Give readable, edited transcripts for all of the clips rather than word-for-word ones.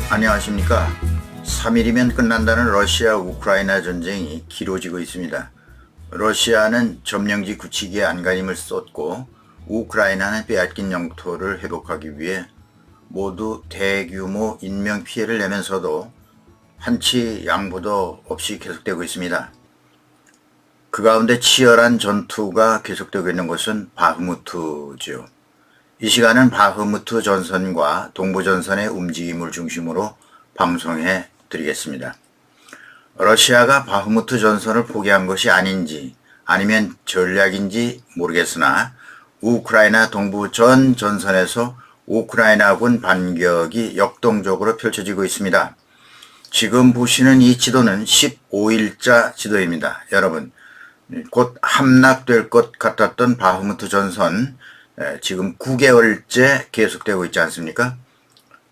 안녕하십니까. 3일이면 끝난다는 러시아 우크라이나 전쟁이 길어지고 있습니다. 러시아는 점령지 굳히기에 안간힘을 쏟고 우크라이나는 빼앗긴 영토를 회복하기 위해 모두 대규모 인명피해를 내면서도 한치 양보도 없이 계속되고 있습니다. 그 가운데 치열한 전투가 계속되고 있는 곳은 바흐무트죠. 이 시간은 바흐무트 전선과 동부전선의 움직임을 중심으로 방송해 드리겠습니다. 러시아가 바흐무트 전선을 포기한 것이 아닌지 아니면 전략인지 모르겠으나 우크라이나 동부 전 전선에서 우크라이나군 반격이 역동적으로 펼쳐지고 있습니다. 지금 보시는 이 지도는 15일자 지도입니다. 여러분, 곧 함락될 것 같았던 바흐무트 전선 지금 9개월째 계속되고 있지 않습니까?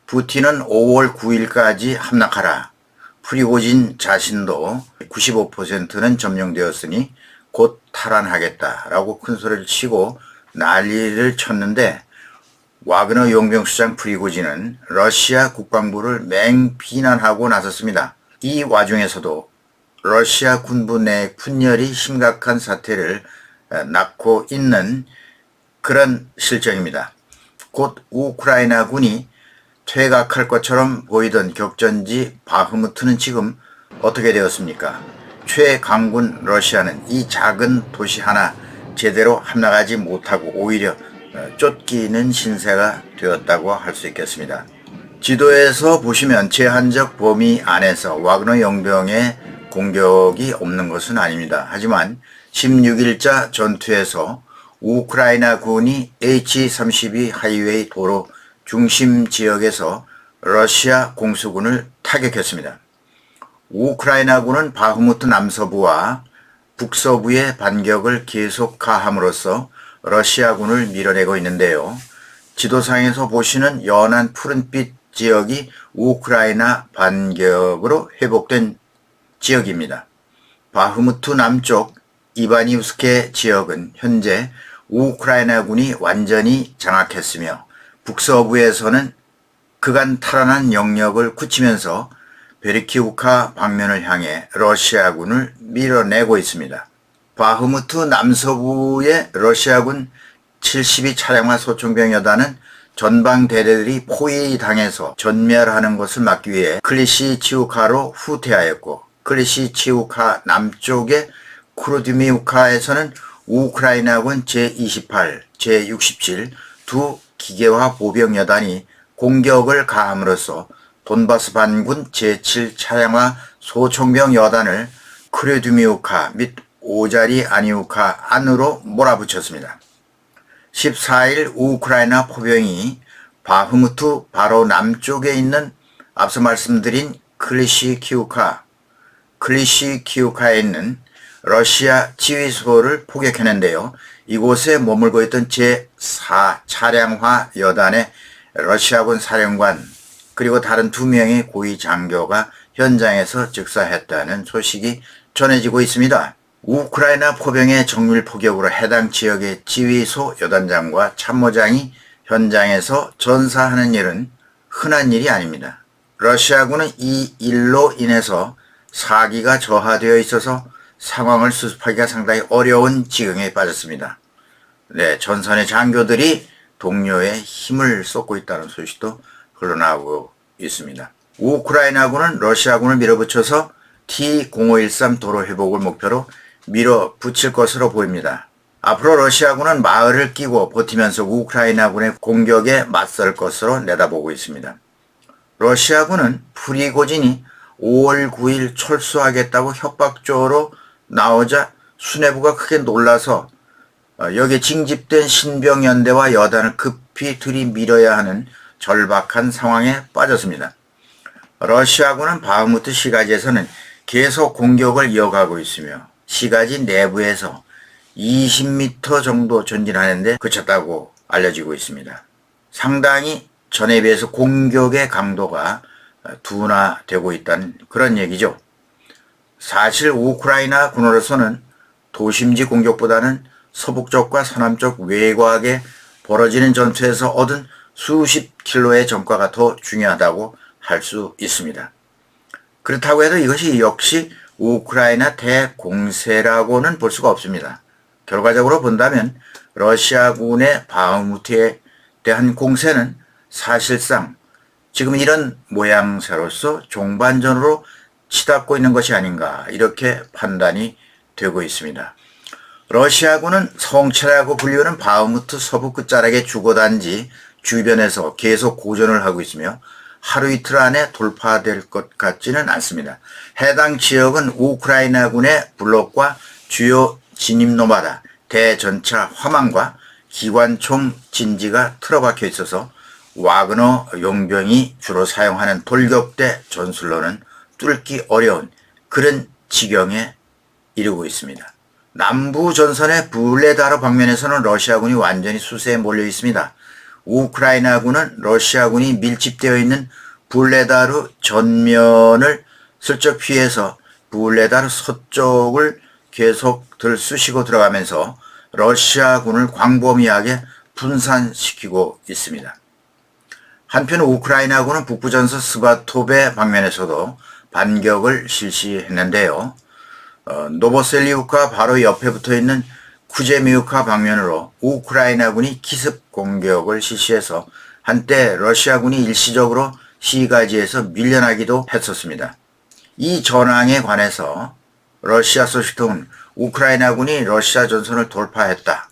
푸틴은 5월 9일까지 함락하라. 프리고진 자신도 95%는 점령되었으니 곧 탈환하겠다라고 큰 소리를 치고 난리를 쳤는데 와그너 용병수장 프리고진은 러시아 국방부를 맹비난하고 나섰습니다. 이 와중에서도 러시아 군부 내 분열이 심각한 사태를 낳고 있는 그런 실정입니다. 곧 우크라이나군이 퇴각할 것처럼 보이던 격전지 바흐무트는 지금 어떻게 되었습니까? 최강군 러시아는 이 작은 도시 하나 제대로 함락하지 못하고 오히려 쫓기는 신세가 되었다고 할 수 있겠습니다. 지도에서 보시면 제한적 범위 안에서 와그너 용병의 공격이 없는 것은 아닙니다. 하지만 16일자 전투에서 우크라이나 군이 H-32 하이웨이 도로 중심 지역에서 러시아 공수군을 타격했습니다. 우크라이나군은 바흐무트 남서부와 북서부의 반격을 계속함으로써 러시아군을 밀어내고 있는데요. 지도상에서 보시는 연한 푸른빛 지역이 우크라이나 반격으로 회복된 지역입니다. 바흐무트 남쪽 이바니우스케 지역은 현재 우크라이나군이 완전히 장악했으며 북서부에서는 그간 탈환한 영역을 굳히면서 베르키우카 방면을 향해 러시아군을 밀어내고 있습니다. 바흐무트 남서부의 러시아군 72 차량화 소총병 여단은 전방대대들이 포위당해서 전멸하는 것을 막기 위해 클리시치우카로 후퇴하였고 클리시치우카 남쪽의 쿠르드미우카에서는 우크라이나군 제28, 제67 두 기계화 보병 여단이 공격을 가함으로써 돈바스 반군 제7 차량화 소총병 여단을 크레드미우카 및 오자리 아니우카 안으로 몰아붙였습니다. 14일 우크라이나 포병이 바흐무트 바로 남쪽에 있는 앞서 말씀드린 클리시키우카에 있는 러시아 지휘소를 포격했는데요. 이곳에 머물고 있던 제4 차량화 여단의 러시아군 사령관 그리고 다른 2명의 고위 장교가 현장에서 즉사했다는 소식이 전해지고 있습니다. 우크라이나 포병의 정밀 포격으로 해당 지역의 지휘소 여단장과 참모장이 현장에서 전사하는 일은 흔한 일이 아닙니다. 러시아군은 이 일로 인해서 사기가 저하되어 있어서 상황을 수습하기가 상당히 어려운 지경에 빠졌습니다. 전선의 장교들이 동료에 힘을 쏟고 있다는 소식도 흘러나오고 있습니다. 우크라이나군은 러시아군을 밀어붙여서 T-0513 도로 회복을 목표로 밀어붙일 것으로 보입니다. 앞으로 러시아군은 마을을 끼고 버티면서 우크라이나군의 공격에 맞설 것으로 내다보고 있습니다. 러시아군은 프리고진이 5월 9일 철수하겠다고 협박조로 나오자 수뇌부가 크게 놀라서 여기에 징집된 신병연대와 여단을 급히 들이밀어야 하는 절박한 상황에 빠졌습니다. 러시아군은 바흐무트 시가지에서는 계속 공격을 이어가고 있으며 시가지 내부에서 20m 정도 전진하는데 그쳤다고 알려지고 있습니다. 상당히 전에 비해서 공격의 강도가 둔화되고 있다는 그런 얘기죠. 사실 우크라이나 군으로서는 도심지 공격보다는 서북쪽과 서남쪽 외곽에 벌어지는 전투에서 얻은 수십 킬로의 전과가 더 중요하다고 할 수 있습니다. 그렇다고 해도 이것이 역시 우크라이나 대공세라고는 볼 수가 없습니다. 결과적으로 본다면 러시아군의 바흐무트에 대한 공세는 사실상 지금 이런 모양새로서 종반전으로 치닫고 있는 것이 아닌가 이렇게 판단이 되고 있습니다. 러시아군은 성체라고 불리우는 바흐무트 서부 끝자락의 주거단지 주변에서 계속 고전을 하고 있으며 하루 이틀 안에 돌파될 것 같지는 않습니다. 해당 지역은 우크라이나군의 블록과 주요 진입로마다 대전차 화망과 기관총 진지가 틀어박혀 있어서 와그너 용병이 주로 사용하는 돌격대 전술로는 뚫기 어려운 그런 지경에 이르고 있습니다. 남부 전선의 불레다르 방면에서는 러시아군이 완전히 수세에 몰려 있습니다. 우크라이나군은 러시아군이 밀집되어 있는 불레다르 전면을 슬쩍 피해서 불레다르 서쪽을 계속 들쑤시고 들어가면서 러시아군을 광범위하게 분산시키고 있습니다. 한편 우크라이나군은 북부전선 스바토베 방면에서도 반격을 실시했는데요. 노보셀리우카 바로 옆에 붙어있는 쿠제미우카 방면으로 우크라이나군이 기습 공격을 실시해서 한때 러시아군이 일시적으로 시가지에서 밀려나기도 했었습니다. 이 전황에 관해서 러시아 소식통은 우크라이나군이 러시아 전선을 돌파했다.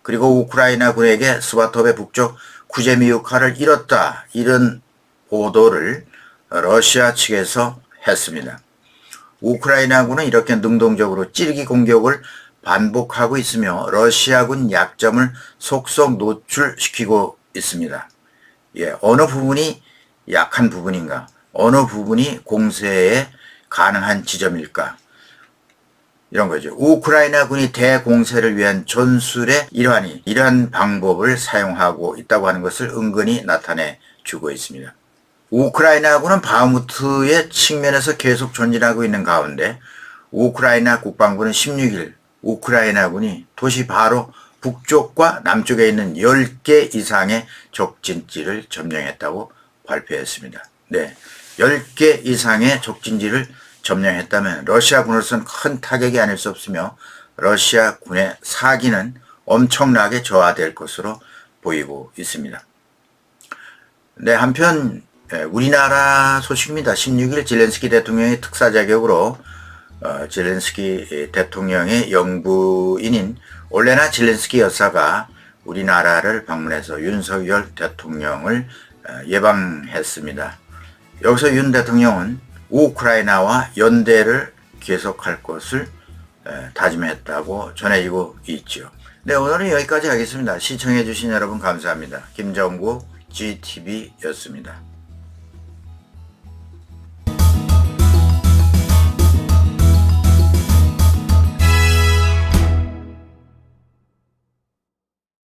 그리고 우크라이나군에게 스바토베 북쪽 쿠제미우카를 잃었다. 이런 보도를 러시아 측에서 했습니다. 우크라이나군은 이렇게 능동적으로 찌르기 공격을 반복하고 있으며 러시아군 약점을 속속 노출시키고 있습니다. 어느 부분이 약한 부분인가? 어느 부분이 공세에 가능한 지점일까? 이런 거죠. 우크라이나군이 대공세를 위한 전술의 일환이 이러한 방법을 사용하고 있다고 하는 것을 은근히 나타내 주고 있습니다. 우크라이나군은 바흐무트의 측면에서 계속 전진하고 있는 가운데 우크라이나 국방부는 16일 우크라이나군이 도시 바로 북쪽과 남쪽에 있는 10개 이상의 적진지를 점령했다고 발표했습니다. 10개 이상의 적진지를 점령했다면 러시아군으로서는 큰 타격이 아닐 수 없으며 러시아군의 사기는 엄청나게 저하될 것으로 보이고 있습니다. 한편 우리나라 소식입니다. 16일 zelensky 대통령의 특사 자격으로 zelensky 대통령의 영부인인 올레나 zelensky 여사가 우리나라를 방문해서 윤석열 대통령을 예방했습니다. 여기서 윤 대통령은 우크라이나와 연대를 계속할 것을 다짐했다고 전해지고 있죠. 오늘은 여기까지 하겠습니다. 시청해 주신 여러분 감사합니다. 김정구 GTV였습니다.